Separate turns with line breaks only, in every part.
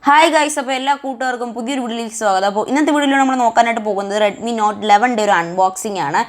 Hi guys, അപ്പോൾ എല്ലാ കൂട്ടുകാർക്കും പുതിയൊരു വീഡിയോയിലേക്ക് സ്വാഗതം. അപ്പോൾ ഇന്നത്തെ വീഡിയോയിൽ നമ്മൾ നോക്കാനായിട്ട് പോകുന്നത് Redmi Note 11 ഒരു അൺബോക്സിംഗ് ആണ്.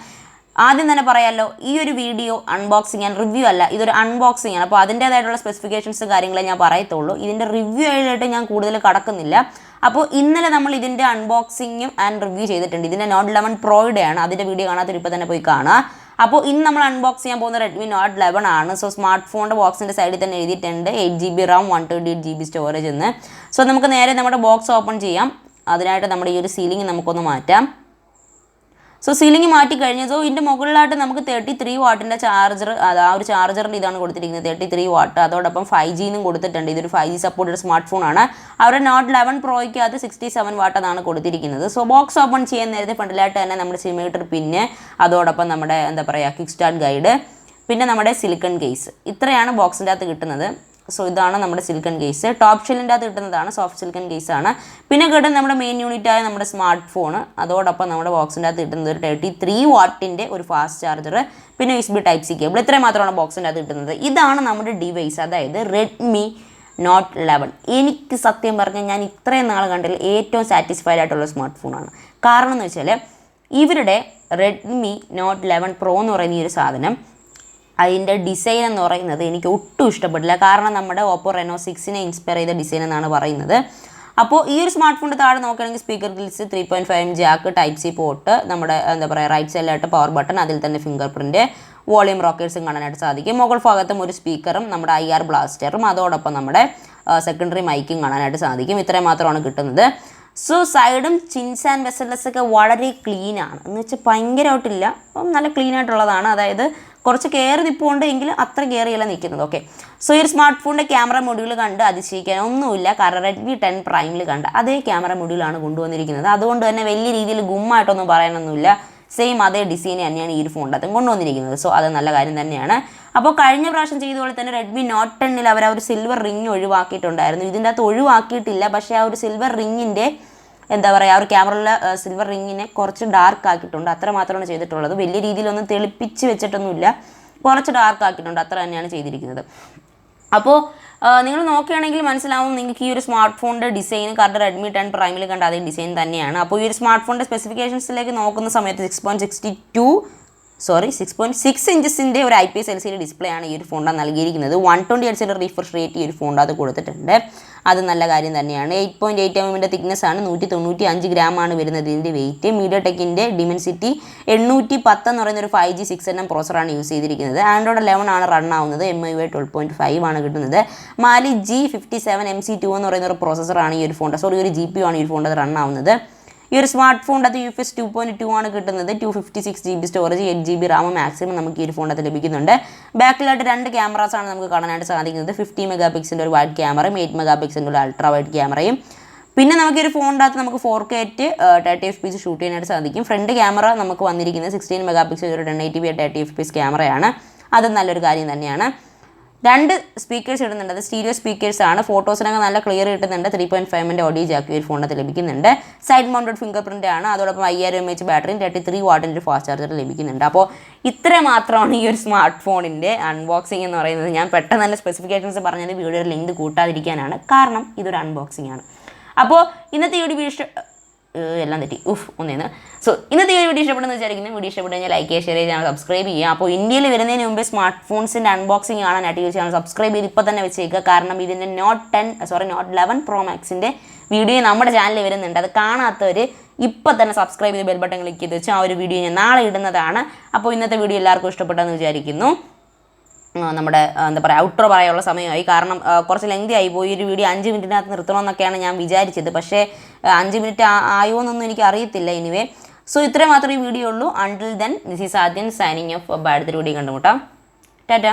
ആദ്യം തന്നെ പറയാലോ, ഈ ഒരു വീഡിയോ അൺബോക്സിംഗ് ആൻഡ് റിവ്യൂ അല്ല, ഇതൊരു അൺബോക്സിംഗ് ആണ്. അപ്പോൾ അതിൻ്റേതായിട്ടുള്ള സ്പെസിഫിക്കേഷൻസ് കാര്യങ്ങളെ ഞാൻ പറയത്തുള്ളൂ. ഇതിൻ്റെ റിവ്യൂ ആയിട്ട് ഞാൻ കൂടുതൽ കടക്കുന്നില്ല. അപ്പോൾ ഇന്നലെ നമ്മൾ ഇതിൻ്റെ അൺബോക്സിങ്ങും ആൻഡ് റിവ്യൂ ചെയ്തിട്ടുണ്ട്. ഇതിൻ്റെ Note 11 Proയുടെ ആണ്. അതിൻ്റെ വീഡിയോ കാണാത്തൊരു ഇപ്പോൾ തന്നെ പോയി കാണുക. അപ്പോൾ ഇന്ന് നമ്മൾ അൺബോക്സ് ചെയ്യാൻ പോകുന്ന Redmi Note 11 ആണ്. സോ സ്മാർട്ട് ഫോണിൻ്റെ ബോക്സിൻ്റെ സൈഡിൽ തന്നെ എഴുതിയിട്ടുണ്ട് 8GB RAM 128GB സ്റ്റോറേജ് എന്ന്. സോ നമുക്ക് നേരെ നമ്മുടെ ബോക്സ് ഓപ്പൺ ചെയ്യാം. അതിനായിട്ട് നമ്മുടെ ഈ ഒരു സീലിംഗ് നമുക്കൊന്ന് മാറ്റാം. സോ സീലിംഗ് മാറ്റി കഴിഞ്ഞു. സോ ഇതിൻ്റെ മുകളിലായിട്ട് നമുക്ക് 33 വാട്ടിൻ്റെ ചാർജർ, ആ ഒരു ചാർജറിൻ്റെ ഇതാണ് കൊടുത്തിരിക്കുന്നത്, 33 വാട്ട്. അതോടൊപ്പം 5G എന്നും കൊടുത്തിട്ടുണ്ട്. ഇതൊരു 5G സപ്പോർട്ടഡ് സ്മാർട്ട് ഫോണാണ്. അവരുടെ Note 11 Proയ്ക്ക് അത് 67 വാട്ട് എന്നാണ് കൊടുത്തിരിക്കുന്നത്. സോ ബോക്സ് ഓപ്പൺ ചെയ്യാൻ നേരത്തെ ഫ്രണ്ടിലായിട്ട് തന്നെ നമ്മുടെ സിമീറ്റർ പിന്നെ അതോടൊപ്പം നമ്മുടെ കിക്ക് സ്റ്റാർട്ട് ഗൈഡ്, പിന്നെ നമ്മുടെ സിലിക്കൺ കേസ്. ഇത്രയാണ് ബോക്സിൻ്റെ അകത്ത് കിട്ടുന്നത്. സോ ഇതാണ് നമ്മുടെ സിലിക്കൺ കേസ്. ടോപ്പ് ഷെല്ലിൻ്റെ അകത്ത് കിട്ടുന്നതാണ്, സോഫ്റ്റ് സിലിക്കൺ കേസാണ്. പിന്നെ കിട്ടുന്നത് നമ്മുടെ മെയിൻ യൂണിറ്റായ നമ്മുടെ സ്മാർട്ട് ഫോൺ. അതോടൊപ്പം നമ്മുടെ ബോക്സിൻ്റെ അകത്ത് കിട്ടുന്നത് ഒരു 33 വാട്ടിൻ്റെ ഒരു ഫാസ്റ്റ് ചാർജർ, പിന്നെ USB Type-C കേബിൾ. ഇത്രയും മാത്രമാണ് ബോക്സിൻ്റെ അകത്ത് കിട്ടുന്നത്. ഇതാണ് നമ്മുടെ ഡിവൈസ്, അതായത് Redmi Note 11. എനിക്ക് സത്യം പറഞ്ഞാൽ ഞാൻ ഇത്രയും നാൾ കണ്ടതിൽ ഏറ്റവും സാറ്റിസ്ഫൈഡ് ആയിട്ടുള്ള സ്മാർട്ട് ഫോണാണ്. കാരണം എന്ന് വെച്ചാൽ ഇവരുടെ Redmi Note 11 Pro എന്ന് പറയുന്ന ഈ ഒരു സാധനം, അതിൻ്റെ ഡിസൈൻ എന്ന് പറയുന്നത് എനിക്ക് ഒട്ടും ഇഷ്ടപ്പെട്ടില്ല. കാരണം നമ്മുടെ Oppo Reno 6നെ ഇൻസ്പയർ ചെയ്ത ഡിസൈൻ എന്നാണ് പറയുന്നത്. അപ്പോൾ ഈ ഒരു സ്മാർട്ട് ഫോണിൻ്റെ താഴെ നോക്കുകയാണെങ്കിൽ speaker grills, 3.5 Jack, Type-C port, നമ്മുടെ റൈറ്റ് സൈഡിലായിട്ട് പവർ ബട്ടൺ, അതിൽ തന്നെ ഫിംഗർ പ്രിൻറ്റ്, വോളിയം റോക്കേഴ്സും കാണാനായിട്ട് സാധിക്കും. മുകൾ ഭാഗത്തും ഒരു സ്പീക്കറും നമ്മുടെ IR ബ്ലാസ്റ്ററും, അതോടൊപ്പം നമ്മുടെ സെക്കൻഡറി മൈക്കും കാണാനായിട്ട് സാധിക്കും. ഇത്രയും മാത്രമാണ് കിട്ടുന്നത്. സോ സൈഡും ചിൻസ് ആൻഡ് വെസൽസ് ഒക്കെ വളരെ ക്ലീനാണ്. എന്ന് വെച്ചാൽ ഭയങ്കരമായിട്ടില്ല, അപ്പം നല്ല ക്ലീൻ ആയിട്ടുള്ളതാണ്. അതായത് കുറച്ച് കെയർ നിൽപ്പുണ്ട് എങ്കിലും അത്ര കെയർ ചെയ്യല നിൽക്കുന്നത്. ഓക്കെ, സോ ഈ ഒരു സ്മാർട്ട് ഫോണിൻ്റെ ക്യാമറ മൊഡ്യൂൾ കണ്ട് അതിശയിക്കാൻ ഒന്നുമില്ല. കാരണം Redmi 10 Primeൽ കണ്ട അതേ ക്യാമറ മൊഡ്യൂളാണ് കൊണ്ടുവന്നിരിക്കുന്നത്. അതുകൊണ്ട് തന്നെ വലിയ രീതിയിൽ ഗുമ്മായിട്ടൊന്നും പറയാനൊന്നുമില്ല. സെയിം അതേ ഡിസൈൻ തന്നെയാണ് ഈ ഒരു ഫോണിൻ്റെ അതും കൊണ്ടുവന്നിരിക്കുന്നത്. സോ അത് നല്ല കാര്യം തന്നെയാണ്. അപ്പോൾ കഴിഞ്ഞ പ്രാവശ്യം ചെയ്തതുപോലെ തന്നെ Redmi Note 10ൽ അവർ ആ ഒരു സിൽവർ റിങ് ഒഴിവാക്കിയിട്ടുണ്ടായിരുന്നു. ഇതിൻ്റെ അകത്ത് ഒഴിവാക്കിയിട്ടില്ല, പക്ഷേ ആ ഒരു സിൽവർ റിങ്ങിൻ്റെ ആ ഒരു ക്യാമറയിലെ സിൽവർ റിങ്ങിനെ കുറച്ച് ഡാർക്ക് ആക്കിയിട്ടുണ്ട്. അത്ര മാത്രമാണ് ചെയ്തിട്ടുള്ളത്. വലിയ രീതിയിലൊന്നും തെളിപ്പിച്ച് വെച്ചിട്ടൊന്നുമില്ല, കുറച്ച് ഡാർക്ക് ആക്കിയിട്ടുണ്ട്. അത്ര തന്നെയാണ് ചെയ്തിരിക്കുന്നത്. അപ്പോൾ നിങ്ങൾ നോക്കുകയാണെങ്കിൽ മനസ്സിലാവും നിങ്ങൾക്ക് ഈ ഒരു സ്മാർട്ട് ഫോണിൻ്റെ ഡിസൈൻ കാരണം Redmi 10 Primeൽ കണ്ട അതേ ഡിസൈൻ തന്നെയാണ്. അപ്പോൾ ഈ ഒരു സ്മാർട്ട് ഫോണിൻ്റെ സ്പെസിഫിക്കേഷൻസിലേക്ക് നോക്കുന്ന സമയത്ത് 6.6 ഇഞ്ചസിൻ്റെ ഒരു IPS LCD ഡിസ്പ്ലേ ആണ് ഈ ഒരു ഫോണിന് നൽകിയിരിക്കുന്നത്. 120 Hz റിഫ്രഷ് റേറ്റ് ഈ ഒരു ഫോണിൻ്റെ അത് കൊടുത്തിട്ടുണ്ട്. അത് നല്ല കാര്യം തന്നെയാണ്. 8.8 mm തിക്നെസ് ആണ്, 195 gram ആണ് വരുന്നത് ഇതിൻ്റെ വെയിറ്റ്. MediaTekൻ്റെ Dimensity 810 എന്ന് പറയുന്ന ഒരു 5G 6nm പ്രോസറാണ് യൂസ് ചെയ്തിരിക്കുന്നത്. Android 11 ആണ് റൺ ആവുന്നത്. MIUI 12.5 ആണ് കിട്ടുന്നത്. Mali G57MC2 എന്ന് പറയുന്ന ഒരു പ്രോസസ്സറാണ് ഈ ഒരു ഫോണിൻ്റെ, ഒരു GPU ആണ് ഈ ഒരു ഫോണിൻ്റെ റൺ ആവുന്നത്. ഈ ഒരു സ്മാർട്ട് ഫോണിൻ്റെ അത് UFS 2.2 ആണ് കിട്ടുന്നത്. 256GB storage, 8GB RAM maximum നമുക്ക് ഈ ഒരു ഫോണിനകത്ത് ലഭിക്കുന്നുണ്ട്. ബാക്കിലായിട്ട് 2 ക്യാമറാസാണ് നമുക്ക് കാണാനായിട്ട് സാധിക്കുന്നത്. 50 MP ഒരു വൈഡ് ക്യാമറയും 8 MP ഒരു അൾട്രാ വൈഡ് ക്യാമറയും. പിന്നെ നമുക്ക് ഈ ഒരു ഫോണിൻ്റെ അകത്ത് നമുക്ക് 4K 30fps ഷൂട്ട് ചെയ്യാനായിട്ട് സാധിക്കും. ഫ്രണ്ട് ക്യാമറ നമുക്ക് വന്നിരിക്കുന്നത് 16 MP ഒരു 1080p 30fps ക്യാമറയാണ്. അത് നല്ലൊരു കാര്യം തന്നെയാണ്. 2 സ്പീക്കേഴ്സ് ഇടുന്നുണ്ട്, അത് സ്റ്റീരിയോ സ്പീക്കേഴ്സാണ്. ഫോട്ടോസിനൊക്കെ നല്ല ക്ലിയർ കിട്ടുന്നുണ്ട്. 3.5 mm ഓഡിയോ ജാക്ക് ഈ ഒരു ഫോണിനകത്ത് ലഭിക്കുന്നുണ്ട്. സൈഡ് മൗണ്ടഡ് ഫിംഗർ പ്രിൻ്റ് ആണ്. അതോടൊപ്പം 5000 mAh ബാറ്ററിയും 33 വാട്ടിൻ്റെ ഒരു ഫാസ്റ്റ് ചാർജർ ലഭിക്കുന്നുണ്ട്. അപ്പോൾ ഇത്ര മാത്രമാണ് ഈ ഒരു സ്മാർട്ട് ഫോണിൻ്റെ അൺബോക്സിംഗ് എന്ന് പറയുന്നത്. ഞാൻ പെട്ടെന്ന് നല്ല സ്പെസിഫിക്കേഷൻസ് പറഞ്ഞാൽ വീഡിയോയുടെ ലിങ്ക് കൂട്ടാതിരിക്കാനാണ്, കാരണം ഇതൊരു അൺബോക്സിംഗ് ആണ്. അപ്പോൾ ഇന്നത്തെ ഈ വീഡിയോ എല്ലാം തെറ്റി ഒന്നേന്ന്. സോ ഇന്നത്തെ ഈ വീഡിയോ ഇഷ്ടപ്പെടുന്ന വിചാരിക്കുന്നു. വീഡിയോ ഇഷ്ടപ്പെട്ടു കഴിഞ്ഞാൽ ലൈക്ക് ചെയ്യുക, ഷെയർ ചെയ്യുക, ചാനൽ സബ്സ്ക്രൈബ് ചെയ്യുക. അപ്പോൾ ഇന്ത്യയിൽ വരുന്നതിന് മുമ്പേ സ്മാർട്ട് ഫോൺസിൻ്റെ അൺബോക്സിംഗ് കാണാനായിട്ട് ഈ ചാനൽ സബ്സ്ക്രൈബ് ചെയ്ത് ഇപ്പോൾ തന്നെ വെച്ചേക്കുക. കാരണം ഇതിൻ്റെ Note 11 Pro Maxൻ്റെ വീഡിയോ നമ്മുടെ ചാനലിൽ വരുന്നുണ്ട്. അത് കാണാത്തവർ ഇപ്പോൾ തന്നെ സബ്സ്ക്രൈബ് ചെയ്ത് ബെൽ ബട്ടൺ ക്ലിക്ക് ചെയ്ത് വെച്ചാൽ ആ ഒരു വീഡിയോ ഞാൻ നാളെ ഇടുന്നതാണ്. അപ്പോൾ ഇന്നത്തെ വീഡിയോ എല്ലാവർക്കും ഇഷ്ടപ്പെട്ടെന്ന് വിചാരിക്കുന്നു. നമ്മുടെ ഔട്ട്രോ പറയാനുള്ള സമയമായി. കാരണം കുറച്ച് ലെങ്തി ആയിപ്പോയി. ഒരു വീഡിയോ 5 മിനിറ്റിനകത്ത് നിർത്തണമെന്നൊക്കെയാണ് ഞാൻ വിചാരിച്ചത്. പക്ഷേ 5 മിനിറ്റ് ആയോ എന്നൊന്നും എനിക്ക് അറിയത്തില്ല. എനിവേ, സോ ഇത്രയും മാത്രമേ ഈ വീഡിയോ ഉള്ളൂ. Until then this is Adhyan signing off. അടുത്തൊരു വീഡിയോ കണ്ടുമുട്ടാം. ടാറ്റ.